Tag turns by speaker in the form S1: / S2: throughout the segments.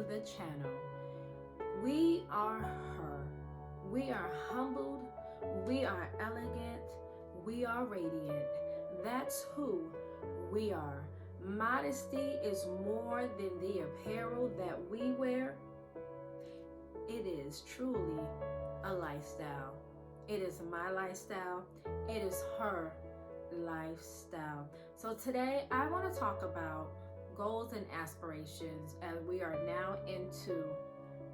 S1: the channel. We are her. We are humbled. We are elegant. We are radiant. That's who we are. Modesty is more than the apparel that we wear. It is truly a lifestyle. It is my lifestyle. It is her lifestyle. So today I want to talk about goals and aspirations as we are now into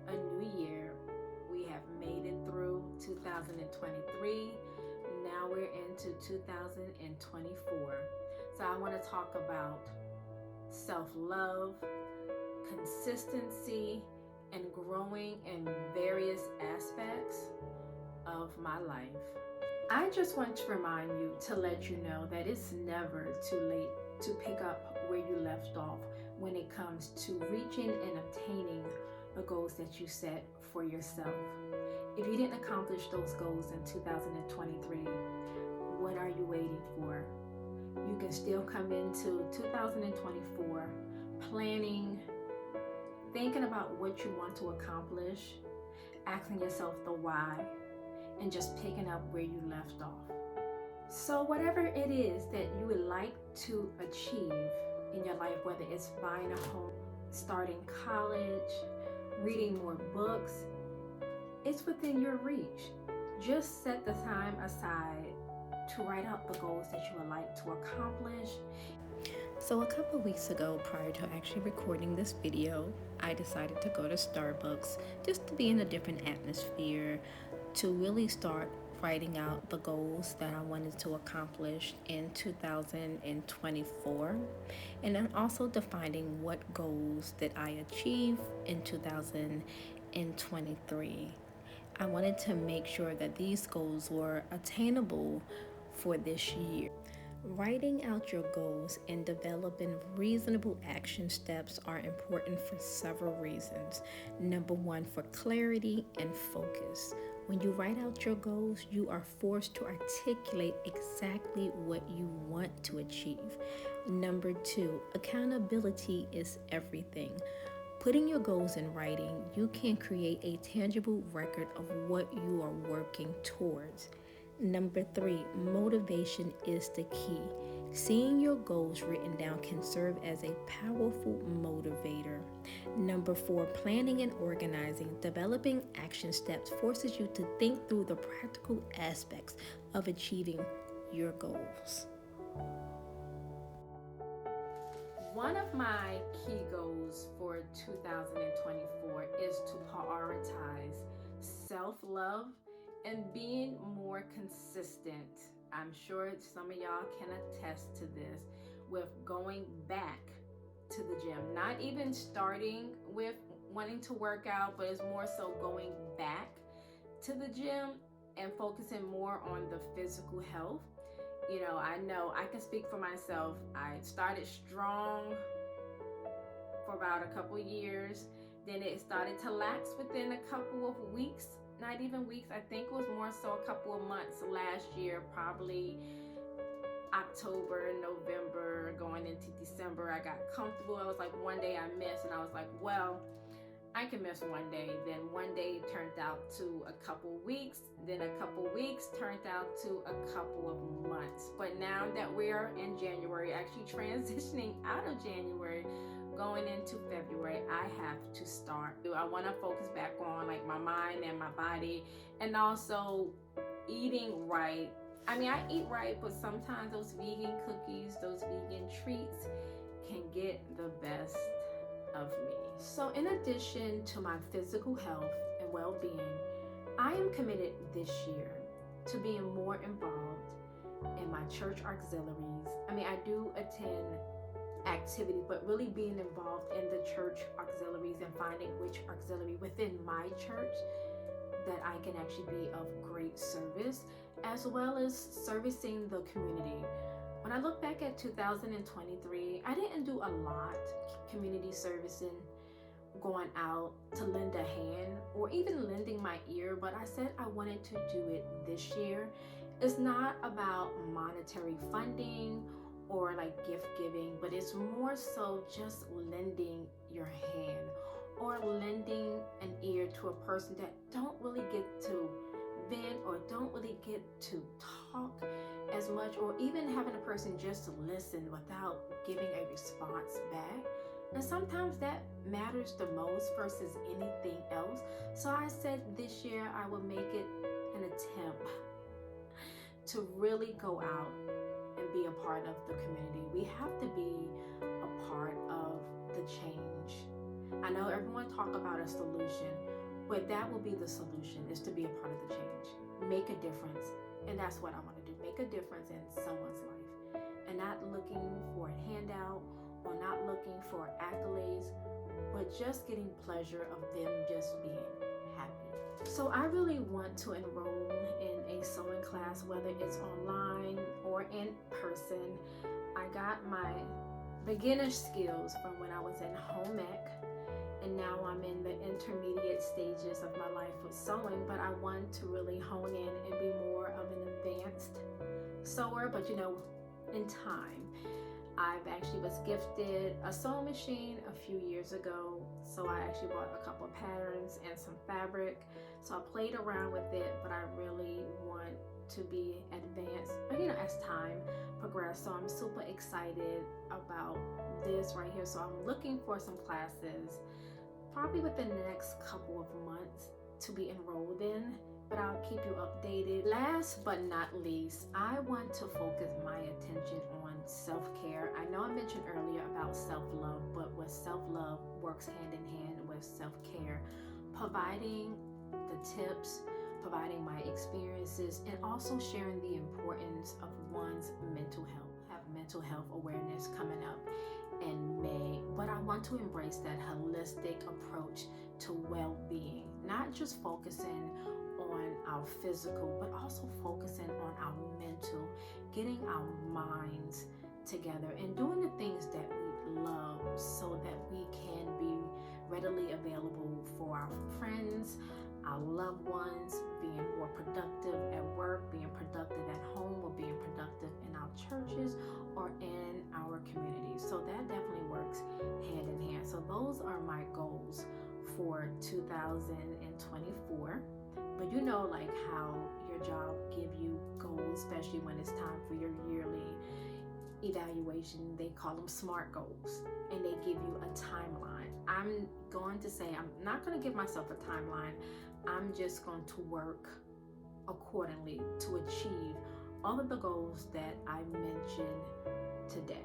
S1: a new year. We have made it through 2023. Now we're into 2024. So I want to talk about self-love, consistency, and growing in various aspects of my life. I just want to remind you to let you know that it's never too late to pick up where you left off when it comes to reaching and obtaining the goals that you set for yourself. If you didn't accomplish those goals in 2023, what are you waiting for? You can still come into 2024 planning, thinking about what you want to accomplish, asking yourself the why, and just picking up where you left off. So whatever it is that you would like to achieve in your life, whether it's buying a home, starting college, reading more books, it's within your reach. Just set the time aside to write out the goals that you would like to accomplish. So a couple of weeks ago, prior to actually recording this video, I decided to go to Starbucks just to be in a different atmosphere, to really start writing out the goals that I wanted to accomplish in 2024, and then also defining what goals that I achieved in 2023. I wanted to make sure that these goals were attainable for this year. Writing out your goals and developing reasonable action steps are important for several reasons. Number one, for clarity and focus. When you write out your goals, you are forced to articulate exactly what you want to achieve. Number two, accountability is everything. Putting your goals in writing, you can create a tangible record of what you are working towards. Number three, motivation is the key. Seeing your goals written down can serve as a powerful motivator. Number four, planning and organizing. Developing action steps forces you to think through the practical aspects of achieving your goals. One of my key goals for 2024 is to prioritize self-love and being more consistent. I'm sure some of y'all can attest to this with going back to the gym. Not even starting with wanting to work out, but it's more so going back to the gym and focusing more on the physical health. I know I can speak for myself. I started strong for about a couple years. Then it started to lax within a couple of weeks. Not even weeks, I think it was more so a couple of months last year, probably October, November, going into December. I got comfortable. I was like, one day I missed, and I was like, well, I can miss one day. Then one day turned out to a couple weeks. Then a couple weeks turned out to a couple of months. But now that we are in January, actually transitioning out of January, going into February, I have to start. I want to focus back on like my mind and my body, and also eating right. I mean, I eat right, but sometimes those vegan cookies, those vegan treats can get the best of me. So in addition to my physical health and well-being, I am committed this year to being more involved in my church auxiliaries. I mean, I do attend activity, but really being involved in the church auxiliaries and finding which auxiliary within my church that I can actually be of great service, as well as servicing the community. When I look back at 2023, I didn't do a lot community servicing, going out to lend a hand or even lending my ear, but I said I wanted to do it this year. It's not about monetary funding or like gift giving, but it's more so just lending your hand or about lending an ear to a person that don't really get to vent or don't really get to talk as much, or even having a person just listen without giving a response back. And sometimes that matters the most versus anything else. So I said this year I will make it an attempt to really go out and be a part of the community. We have to be a part of the change. I know everyone talk about a solution, but that will be the solution, is to be a part of the change. Make a difference. And that's what I want to do. Make a difference in someone's life. And not looking for a handout or not looking for accolades, but just getting pleasure of them just being happy. So I really want to enroll in a sewing class, whether it's online or in person. I got my beginner skills from when I was in home ec, and now I'm in the intermediate stages of my life with sewing, but I want to really hone in and be more of an advanced sewer. But you know, in time, I've actually was gifted a sewing machine a few years ago, so I actually bought a couple of patterns and some fabric. So I played around with it, but I really want to be advanced, but you know, as time progressed. So I'm super excited about this right here. So I'm looking for some classes probably within the next couple of months to be enrolled in, but I'll keep you updated. Last but not least, I want to focus my attention on self-care. I know I mentioned earlier about self-love, but with self-love works hand in hand with self-care, providing the tips, providing my experiences, and also sharing the importance of one's mental health. I have mental health awareness coming up in May, but I want to embrace that holistic approach to well-being, not just focusing on our physical, but also focusing on our mental, getting our minds together and doing the things that we love so that we can be readily available for our friends, our loved ones, being more productive at work, being productive at home, or being productive in our churches or in our communities. So that definitely works hand in hand. So those are my goals for 2024. But you know, like how your job give you goals, especially when it's time for your yearly evaluation, they call them SMART goals, and they give you a timeline. I'm going to say I'm not going to give myself a timeline. I'm just going to work accordingly to achieve all of the goals that I mentioned today.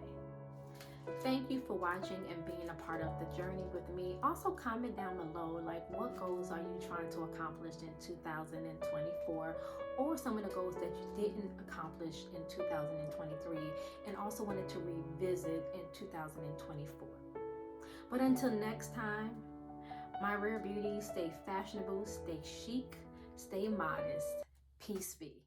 S1: Thank you for watching and being a part of the journey with me. Also comment down below, like, what goals are you trying to accomplish in 2024, or some of the goals that you didn't accomplish in 2023 and also wanted to revisit in 2024. But until next time, my rare beauties, stay fashionable, stay chic, stay modest. Peace be.